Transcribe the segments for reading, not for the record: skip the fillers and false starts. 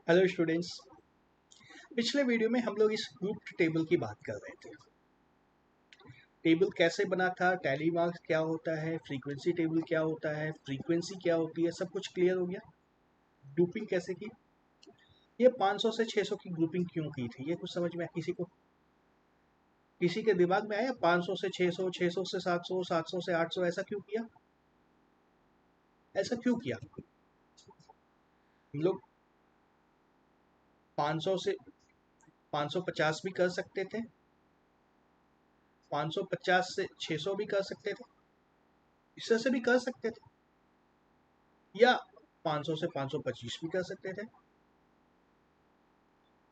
Hello students. पिछले video में हम लोग इस ग्रुप टेबल की बात कर रहे थे। टेबल कैसे बना था, टैली मार्क्स क्या होता है, फ्रीक्वेंसी टेबल क्या होता है, फ्रीक्वेंसी क्या होती है, सब कुछ क्लियर हो गया। ग्रुपिंग कैसे की, ये 500 से 600 की ग्रुपिंग क्यों की थी, ये कुछ समझ में आया किसी के दिमाग में आया? 500 से 600, 600 से 700, 700 से 800 ऐसा क्यों किया? ऐसा क्यों किया? हम लोग 500 से 550 भी कर सकते थे, 550 से 600 भी कर सकते थे, इससे से भी कर सकते थे, या 500 से 525 भी कर सकते थे,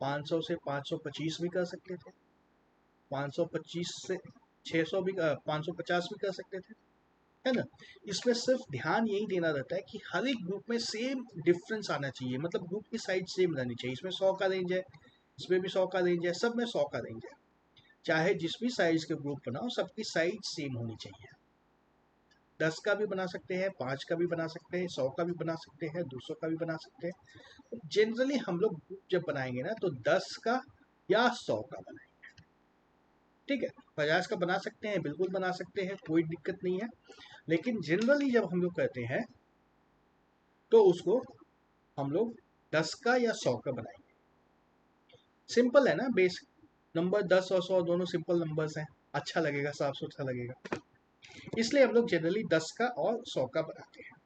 500 से 525 भी कर सकते थे, 525 से 600 भी, 550 भी कर सकते थे, है ना। इसमें सिर्फ ध्यान यही देना रहता है कि हर एक ग्रुप में सेम डिफरेंस आना चाहिए, मतलब ग्रुप की साइज सेम रहनी चाहिए। इसमें 100 का रेंज है, इसमें भी 100 का रेंज है, सब में 100 का रेंज है। चाहे जिस भी साइज के ग्रुप बनाओ, सबकी साइज सेम होनी चाहिए। 10 का भी बना सकते हैं, 5 का भी बना सकते हैं, 100 का भी बना सकते हैं, 200 का भी बना सकते हैं। जनरली हम लोग ग्रुप जब बनाएंगे ना, तो 10 का या 100 का बनाएंगे। ठीक है, 50 का बना सकते हैं, बिल्कुल बना सकते हैं, कोई दिक्कत नहीं है। लेकिन जनरली जब हम लोग कहते हैं तो उसको हम लोग 10 का या 100 का बनाएंगे। सिंपल है ना, बेस नंबर 10 और 100 दोनों सिंपल नंबर्स हैं, अच्छा लगेगा, साफ सुथरा लगेगा, इसलिए हम लोग जनरली 10 का और 100 का बनाते हैं।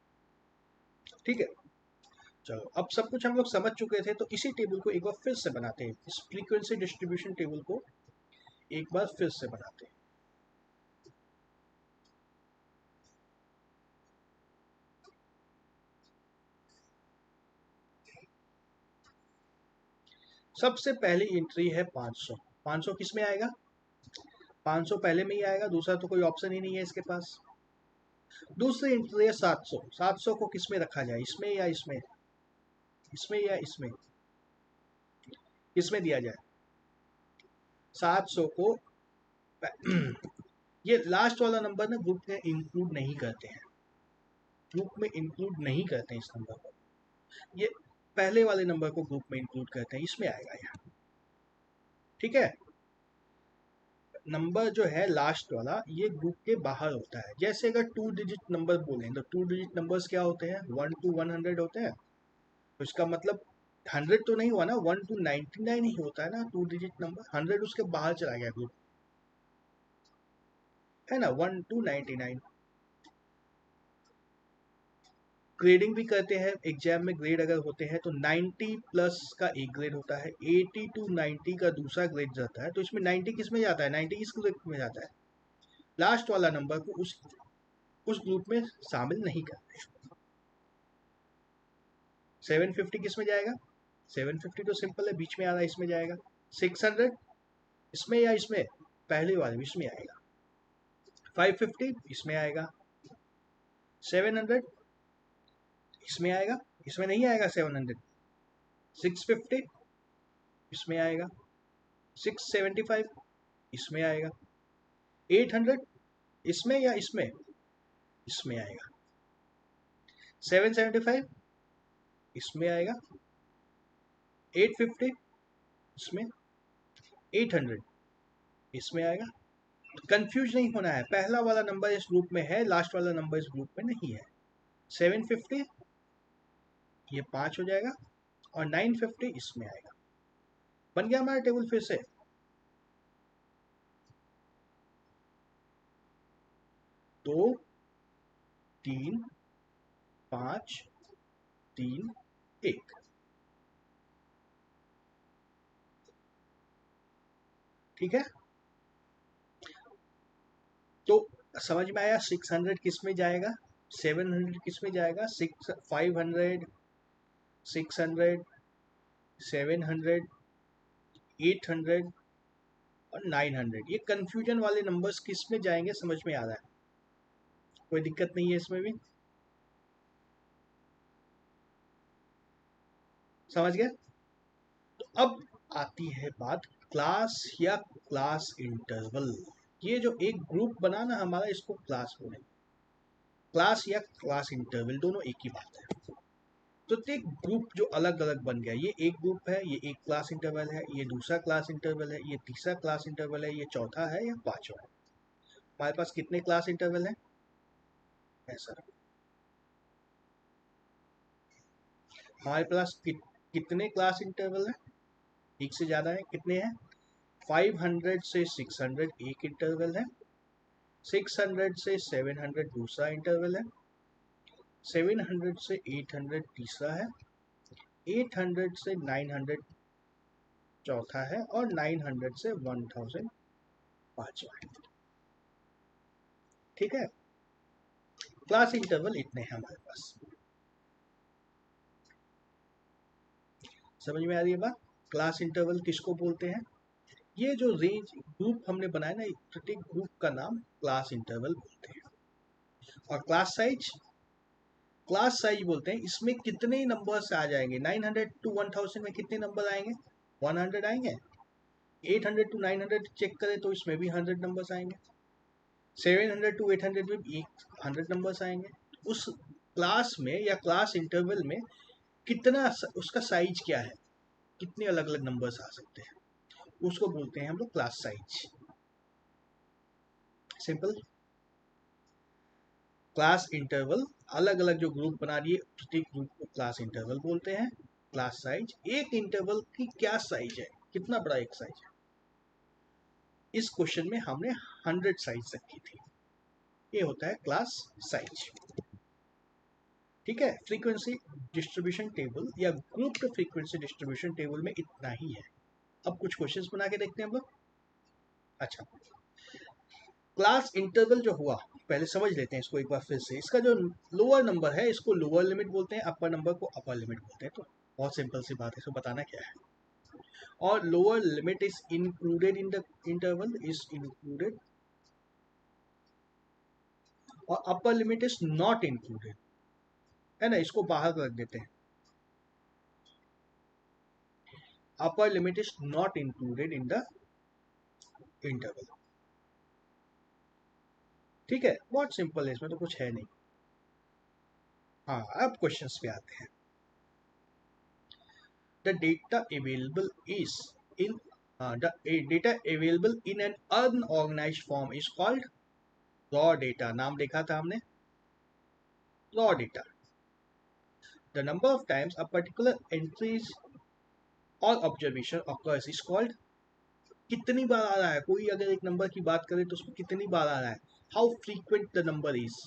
ठीक है, चलो अब सब कुछ हम लोग समझ चुके थे, तो इसी टेबल को एक बार फिर से बनाते हैं। इस फ्रीक्वेंसी डिस्ट्रीब्यूशन टेबल को एक बार फिर से बनाते हैं। सबसे पहली एंट्री है 500। 500 किस में आएगा? 500 पहले में ही आएगा, दूसरा तो कोई ऑप्शन ही नहीं है इसके पास। दूसरी एंट्री है 700। 700 को किस में रखा जाए, इसमें या इसमें, इसमें या इसमें, किस में दिया जाए? 700 को ये लास्ट वाला नंबर ना ग्रुप में इंक्लूड नहीं करते हैं, ग्रुप में इंक्लूड नहीं करते हैं इस नंबर को। ये पहले वाले नंबर को ग्रुप में इंक्लूड करते हैं, इसमें आएगा ये। ठीक है, नंबर जो है लास्ट वाला, ये ग्रुप के बाहर होता है। जैसे अगर 2 डिजिट नंबर बोलें तो 2 डिजिट नंबर्स क्या होते हैं? 1 to 100 होते हैं। तो इसका मतलब 100 तो नहीं हुआ ना, 1 to 99 ही होता है ना 2 डिजिट नंबर। 100 उसके बाहर चला गया ग्रुप, है ना, 1 to 99। ग्रेडिंग भी करते हैं एग्जाम में, ग्रेड अगर होते हैं तो 90 प्लस का एक ग्रेड होता है, 80 to 90 का दूसरा ग्रेड जाता है। तो इसमें 90 किस में जाता है? 90 किस ग्रेड में जाता है? लास्ट वाला नंबर को उस ग्रुप में शामिल नहीं करते। 750 किस में जाएगा? 750 तो सिंपल है, बीच में आ रहा है, इसमें जाएगा। 600 इसमें या इसमें? पहले वाले में इसमें आएगा। 550 इसमें आएगा। 700 इसमें आएगा, इसमें नहीं आएगा 700। 650 इसमें आएगा। 675 इसमें आएगा। 800 इसमें या इसमें? इसमें आएगा। 775 इसमें आएगा। 850 इसमें। 800 इसमें आएगा। कंफ्यूज नहीं होना है, पहला वाला नंबर इस ग्रुप में है, लास्ट वाला नंबर इस ग्रुप में नहीं है। 750 ये 5 हो जाएगा, और 950 इसमें आएगा। बन गया हमारा टेबल फिर से। 2 3 5 3 1। ठीक है, तो समझ में आया 600 किस में जाएगा, 700 किस में जाएगा, 500, 600, 700, 800 और 900। ये कंफ्यूजन वाले नंबर्स किस में जाएंगे समझ में आ रहा है? कोई दिक्कत नहीं है इसमें भी, समझ गए? तो अब आती है बात क्लास या क्लास इंटरवल। ये जो एक ग्रुप बना ना हमारा, इसको क्लास बोलेंगे। क्लास या क्लास इंटरवल दोनों एक ही बात है। तो एक ग्रुप जो अलग अलग बन गया, ये एक ग्रुप है, ये एक क्लास इंटरवल है, ये दूसरा क्लास इंटरवल है, ये तीसरा क्लास इंटरवल है, ये चौथा है या पांचवा है। हमारे पास कितने क्लास इंटरवल है? ऐसा हमारे पास कितने क्लास इंटरवल है? एक से ज़्यादा है। कितने हैं? 500 से 600 एक इंटरवल है, 600 से 700 दूसरा इंटरवल है, 700 से 800 तीसरा है, 800 से 900 चौथा है, और 900 से 1000 पांचवा है। ठीक है, क्लास इंटरवल इतने हैं हमारे पास। समझ में आ रही है बात? क्लास इंटरवल किसको बोलते हैं? ये जो रेंज ग्रुप हमने बनाया ना, प्रत्येक ग्रुप का नाम क्लास इंटरवल बोलते हैं। और क्लास साइज बोलते हैं, इसमें कितने नंबर्स आ जाएंगे? 900 टू 1000 में कितने नंबर आएंगे? 100 आएंगे। 800 टू 900 चेक करें तो इसमें भी 100 नंबर्स आएंगे। 700 टू 800 में भी 100 नंबर्स आएंगे। उस क्लास में या क्लास इंटरवल में कितना उसका साइज क्या है, कितने अलग अलग नंबर्स आ सकते हैं, उसको बोलते हैं हम लोग class size. Simple. Class interval अलग अलग जो ग्रुप बना दिए, प्रत्येक ग्रुप को क्लास इंटरवल बोलते हैं। क्लास साइज, एक इंटरवल की क्या साइज है, कितना बड़ा एक साइज है। इस क्वेश्चन में हमने 100 साइज रखी थी, ये होता है क्लास साइज। ठीक है, फ्रीक्वेंसी डिस्ट्रीब्यूशन टेबल या ग्रुप फ्रीक्वेंसी डिस्ट्रीब्यूशन टेबल में इतना ही है। अब कुछ क्वेश्चंस बना के देखते हैं हम लोग। अच्छा, क्लास इंटरवल जो हुआ, पहले समझ लेते हैं इसको एक बार फिर से। इसका जो लोअर नंबर है इसको लोअर लिमिट बोलते हैं, अपर नंबर को अपर लिमिट बोलते हैं। तो बहुत सिंपल सी बात है, इसको बताना क्या है। और lower limit is included in the interval, is included, और upper limit is not included, है ना, इसको बाहर रख देते हैं। Upper limit is not included in the interval. ठीक है, बहुत सिंपल है, इसमें तो कुछ है नहीं। हाँ, अब क्वेश्चंस पे आते हैं। The data available is in the data available in an unorganized form is called raw data. नाम देखा था हमने, raw data. The number of times a particular entries or observation occurs is called, कितनी बार आ रहा है, कोई अगर एक नंबर की बात करें तो उसमें कितनी बार आ रहा है, how frequent the number is,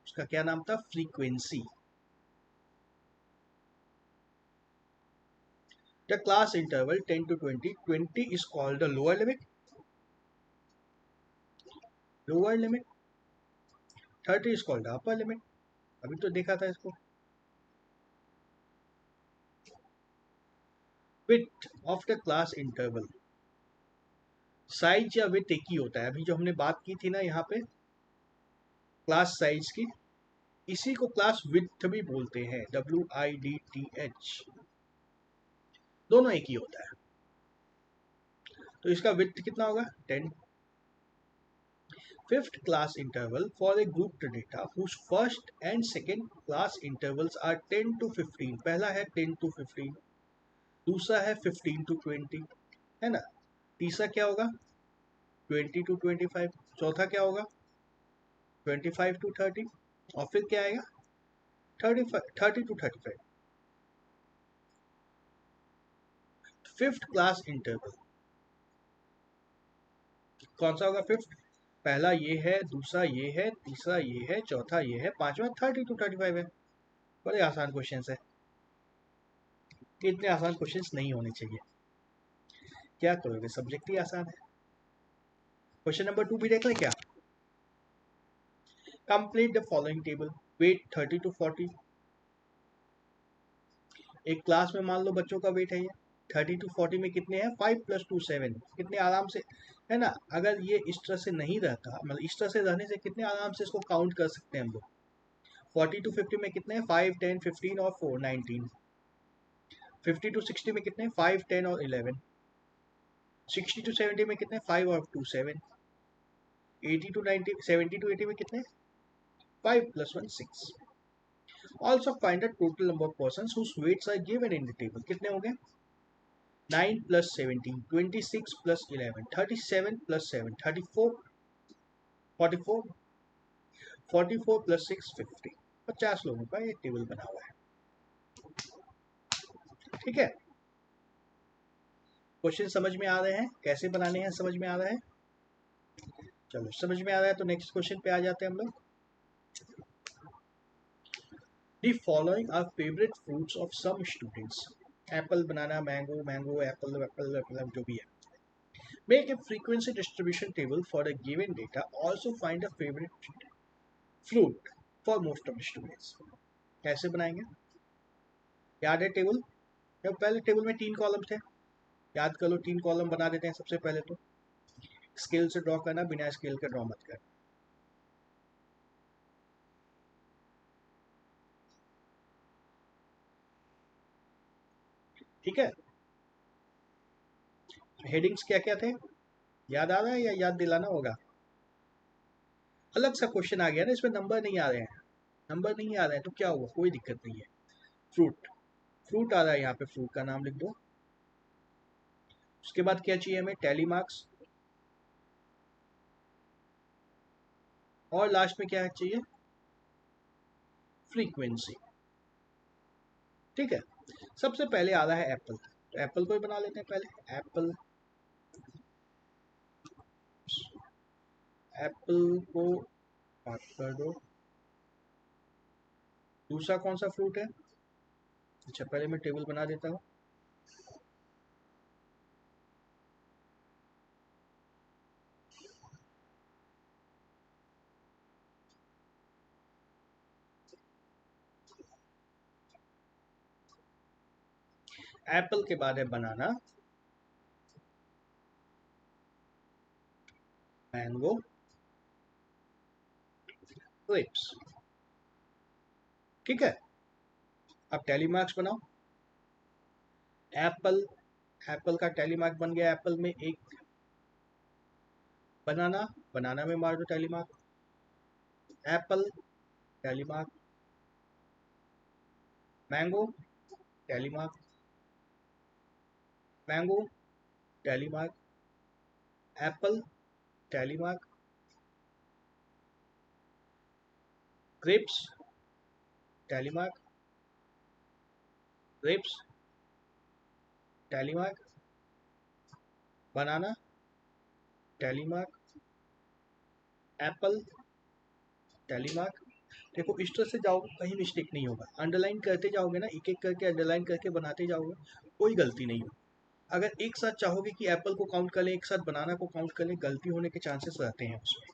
उसका क्या नाम था? Frequency. The class interval 10 to 20, 20 is called the lower limit, lower limit, 30 is called the upper limit। अभी तो देखा था इसको। width of the class interval, size या विथ एक ही होता है। अभी जो हमने बात की थी ना यहाँ पे क्लास साइज की, इसी को क्लास विथ भी बोलते हैं, WIDTH, दोनों एक ही होता है। तो इसका विथ कितना होगा? 10। Fifth class interval for a group data whose first and second class intervals are 10 to 15, पहला है 10 to 15, दूसरा है 15 to 20, है ना, तीसरा क्या होगा? 20 to 25, चौथा क्या होगा? 25 to 30, और फिर क्या आएगा? 30 to 35। फिफ्थ क्लास इंटरवल कौन सा होगा? फिफ्थ, पहला ये है, दूसरा ये है, तीसरा ये है, चौथा ये है, पांचवा 30 to 35 है। बड़े आसान क्वेश्चन है, इतने आसान क्वेश्चंस नहीं होने चाहिए। क्या करोगे, सब्जेक्ट ही आसान है। क्वेश्चन नंबर 2 भी देख लें क्या? Complete the following table, weight 30 to 40। एक क्लास में मान लो बच्चों का वेट है ये 30 to 40 में कितने हैं? 5 + 2 7, कितने आराम से, है ना। अगर ये इस तरह से नहीं रहता, मतलब इस तरह से रहने से कितने आराम से इसको काउंट कर सकते हैं हम लोग। 40 to 50 में कितने हैं? 5 10 15 और 4 19। 50 to 60 में कितने? 5 10 और 11। 60 to 70 में कितने? 5 और 2 7। 80 to 90, 70 to 80 में कितने? 5 + 1 6। Also find the total number of person whose weights are given in the table. कितने हो गए? 9 प्लस 17, 26 प्लस 11, 37 प्लस 7, 34, 44, 44 प्लस 6, 50। 50 लोगों का ये टेबल बना हुआ है। ठीक है, क्वेश्चन समझ में आ रहे हैं? कैसे बनाने हैं समझ में आ रहा है? चलो समझ में आ रहा है तो नेक्स्ट क्वेश्चन पे आ जाते हैं हम लोग। The following are favorite fruits of some students. Apple, banana, mango, mango, Apple, Apple, Apple, जो भी है। Make a frequency distribution table for the given data. Also find a favorite fruit for most of the students. कैसे बनाएंगे? याद है table? पहले table में 3 column थे, याद कर लो। 3 कॉलम बना देते हैं सबसे पहले तो। स्केल से ड्रॉ करना, बिना स्केल के ड्रॉ मत करना। ठीक है, हेडिंग्स क्या क्या थे याद आ रहा है या याद दिलाना होगा? अलग सा क्वेश्चन आ गया ना, इसमें नंबर नहीं आ रहे हैं। नंबर नहीं आ रहे हैं तो क्या हुआ, कोई दिक्कत नहीं है। फ्रूट, फ्रूट आ रहा है यहाँ पे, फ्रूट का नाम लिख दो। उसके बाद क्या चाहिए हमें? टैली मार्क्स, और लास्ट में क्या चाहिए? फ्रीक्वेंसी। ठीक है, सबसे पहले आ रहा है एप्पल, तो एप्पल को ही बना लेते हैं पहले। एप्पल, एप्पल को बात कर दो। दूसरा कौन सा फ्रूट है? अच्छा, पहले मैं टेबल बना देता हूँ। एप्पल के बाद है बनाना, मैंगो, ग्रेप्स। ठीक है, अब टैली मार्क्स बनाओ। एप्पल, एप्पल का टैली मार्क बन गया एप्पल में 1। बनाना, बनाना में मार दो tally mark. Apple, tally mark. Mango, tally mark. Mango, tally mark. Apple, tally mark. Grapes, tally mark. Grapes, tally mark. Banana, tally mark. Apple, tally mark. देखो इस तरह से जाओगे कहीं मिस्टेक नहीं होगा। अंडरलाइन करते जाओगे ना, एक एक करके अंडरलाइन करके बनाते जाओगे, कोई गलती नहीं होगी। अगर एक साथ चाहोगे कि एप्पल को काउंट कर लें, एक साथ बनाना को काउंट कर लें, गलती होने के चांसेस रहते हैं उसमें।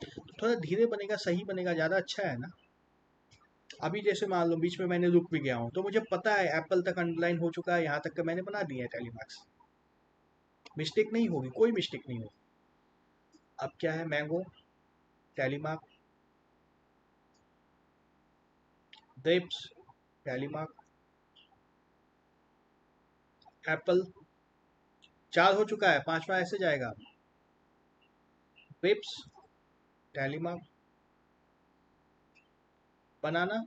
तो थोड़ा धीरे बनेगा, सही बनेगा, ज़्यादा अच्छा है ना। अभी जैसे मान लो बीच में मैंने रुक भी गया हूँ तो मुझे पता है एप्पल तक अंडरलाइन हो चुका है, यहाँ तक का मैंने बना दिया है टैली मार्क्स। मिस्टेक नहीं होगी, कोई मिस्टेक नहीं होगी। अब क्या है? Mango, tally mark. Grapes, tally mark. Apple, 4 हो चुका है, 5वां ऐसे जाएगा। Grapes, tally mark. Banana,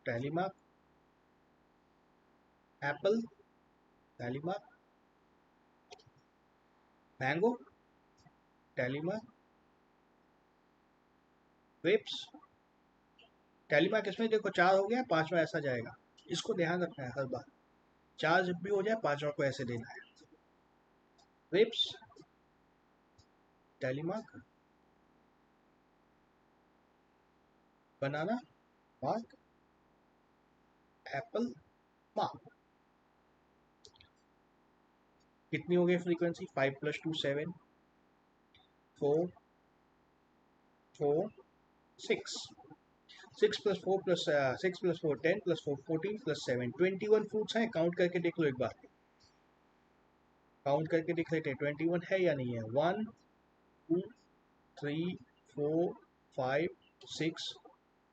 tally mark. Apple, tally mark. Mango, tally mark. Grapes, tally mark. इसमें देखो 4 हो गया, 5वां ऐसा जाएगा। इसको ध्यान रखना है हर बार, 4 जब भी हो जाए 5वां को ऐसे देना है। Grapes, tally mark. Banana, mark. Apple, mark. कितनी हो गई फ्रीक्वेंसी? 5 + 2 7, 4 4 6, 6 + 4 + 6 + 4 10 + 4 14 + 7 21 फ्रूट्स हैं। काउंट करके देख लो एक बार, काउंट करके देख लेते हैं 21 है या नहीं है। 1 2 3 4 5 6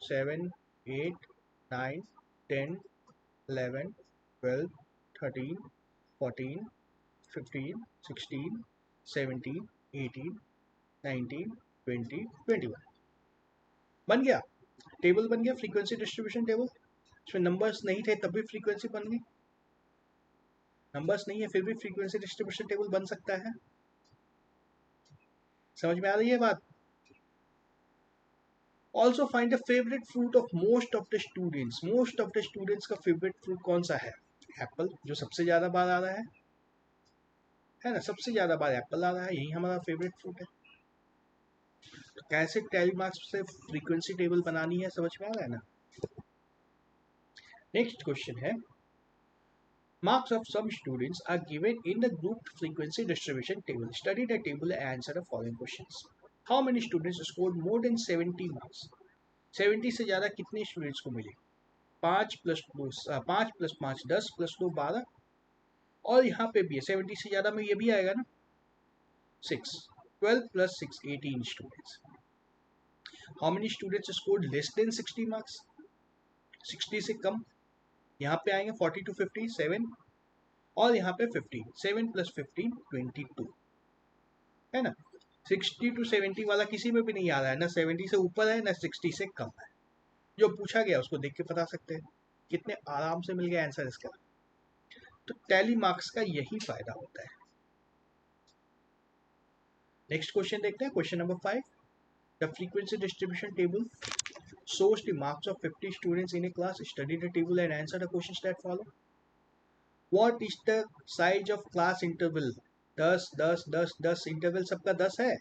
7 8 9 10 11 12 13 14 15 16 17 18 19 20 21 बन गया। टेबल बन गया फ्रीक्वेंसी डिस्ट्रीब्यूशन टेबल। इसमें नंबर्स नहीं थे तब भी फ्रीक्वेंसी बन गई, नंबर्स नहीं है फिर भी फ्रीक्वेंसी डिस्ट्रीब्यूशन टेबल बन सकता है। समझ में आ रही है बात? Also find the favourite fruit of most of the students. Most of the students का फेवरेट फ्रूट कौन सा है? एप्पल, जो सबसे ज्यादा बार आ रहा है ना, सबसे ज्यादा बार एप्पल आ रहा है, यही हमारा फेवरेट फ्रूट है। तो कैसे टेली मार्क्स से फ्रीक्वेंसी टेबल बनानी है, समझ में आ रहा है ना। नेक्स्ट क्वेश्चन है, marks of some students are given in the grouped frequency distribution table. Study the table and answer the following questions. How many students scored more than 70 marks? 70 से ज़्यादा कितने स्टूडेंट्स को मिले? 5 प्लस 2 5 प्लस 5 10 प्लस 2 12, और यहाँ पे भी है 70 से ज़्यादा में ये भी आएगा ना 6, 12 plus 6 18 students. How many students scored less than 60 marks? 60 से कम, यहाँ पे आएंगे 40 to 50 7, और यहाँ पे 15 7 प्लस 15 22, है ना। 60 to 70 वाला किसी में भी नहीं आ रहा है, ना 70 से ऊपर है ना 60 से कम है। जो पूछा गया उसको देख के बता सकते हैं, कितने आराम से मिल गया आंसर इसका। तो टैली मार्क्स का यही फायदा होता है। नेक्स्ट क्वेश्चन देखते हैं, question number 5। The frequency distribution table shows the marks of 50 students in a class. Study the table and answer the questions that follow. What is the size of class interval? 10 10 10 10 interval सबका 10 है,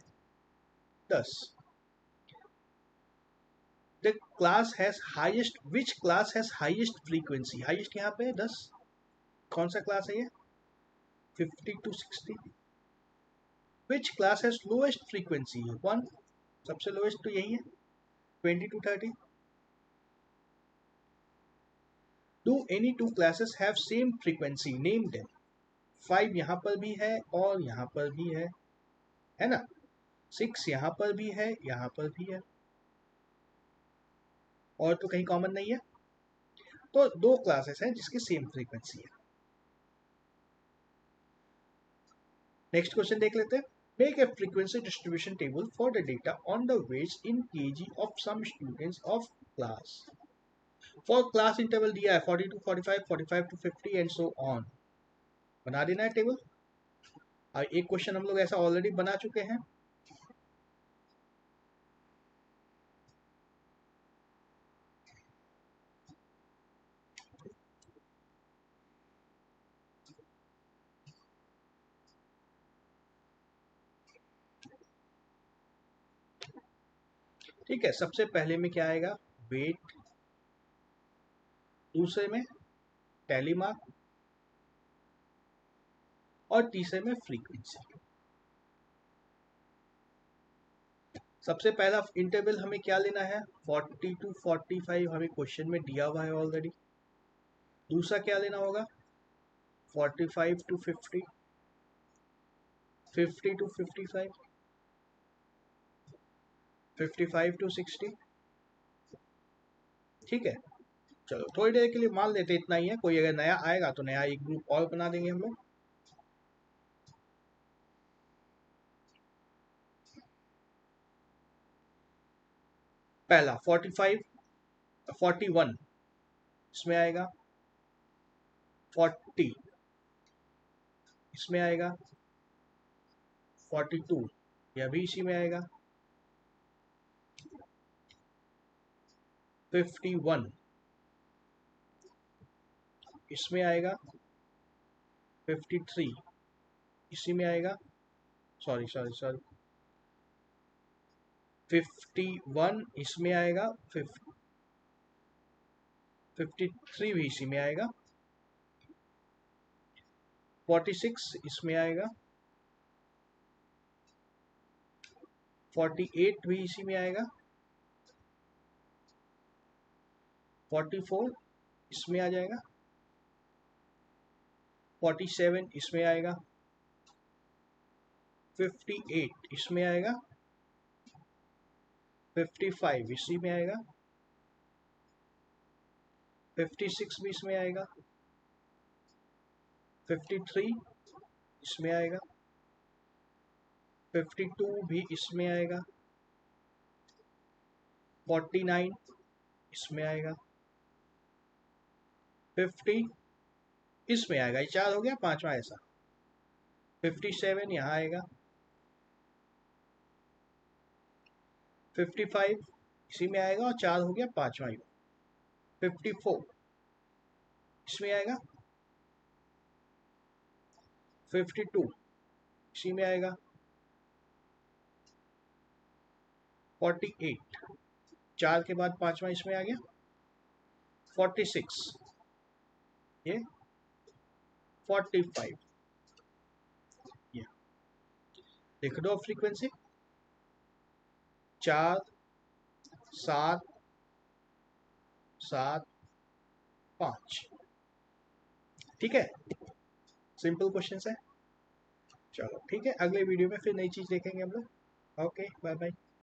10। The class has highest, which class has highest frequency? highest यहाँ पे 10, कौन सा class है ये? 50 to 60। Which class has lowest frequency? 1, सबसे lowest तो यही है। 20 to 30। Do any two classes have same frequency? Name them। 5 यहाँ पर भी है और यहाँ पर भी है ना। 6 यहाँ पर भी है, यहाँ पर भी है, और तो कहीं कॉमन नहीं है। तो 2 क्लासेस हैं जिसकी सेम फ्रीक्वेंसी है। नेक्स्ट क्वेश्चन देख लेते हैं। Make a frequency distribution table for the data on the weights in kg of some students of class. For class interval दिया है 40 to 45 45 to 50 and so on. बना देना है टेबल। और एक क्वेश्चन हम लोग ऐसा ऑलरेडी बना चुके हैं। ठीक है, सबसे पहले में क्या आएगा? वेट, दूसरे में टैली मार्क, और तीसरे में फ्रीक्वेंसी। सबसे पहला इंटरवल हमें क्या लेना है? 40 to 45 हमें क्वेश्चन में दिया हुआ है ऑलरेडी। दूसरा क्या लेना होगा? 45 to 50, 50 to 55, 55 to 60। ठीक है, चलो थोड़ी देर के लिए मान लेते इतना ही है। कोई अगर नया आएगा तो नया एक ग्रुप और बना देंगे हम लोग। पहला 45 41 इसमें आएगा, 40 इसमें आएगा, 42 यह भी इसी में आएगा, 51 इसमें आएगा, 53 इसी में आएगा, सॉरी 51 इसमें आएगा, 53 भी इसी में आएगा, 46 इसमें आएगा, 48 भी इसी में आएगा, 44 इसमें आ जाएगा, 47 इसमें आएगा, 58 इसमें आएगा, 55 इसी में आएगा, 56 भी इसमें आएगा, 53 इसमें आएगा, 52 भी इसमें आएगा, 49 इसमें आएगा, 50 इसमें आएगा, ये 4 हो गया, 5वां ऐसा, 57 यहाँ आएगा, 55 इसी में आएगा और 4 हो गया, 5वां, 54 इसमें आएगा, 52 इसी में आएगा, 48 4 के बाद 5वां इसमें आ गया, 46 ये, 45 ये। लिख दो फ्रीक्वेंसी, 4 7 7 5। ठीक है, सिंपल क्वेश्चन है। चलो ठीक है, अगले वीडियो में फिर नई चीज देखेंगे हम लोग। Okay, bye bye.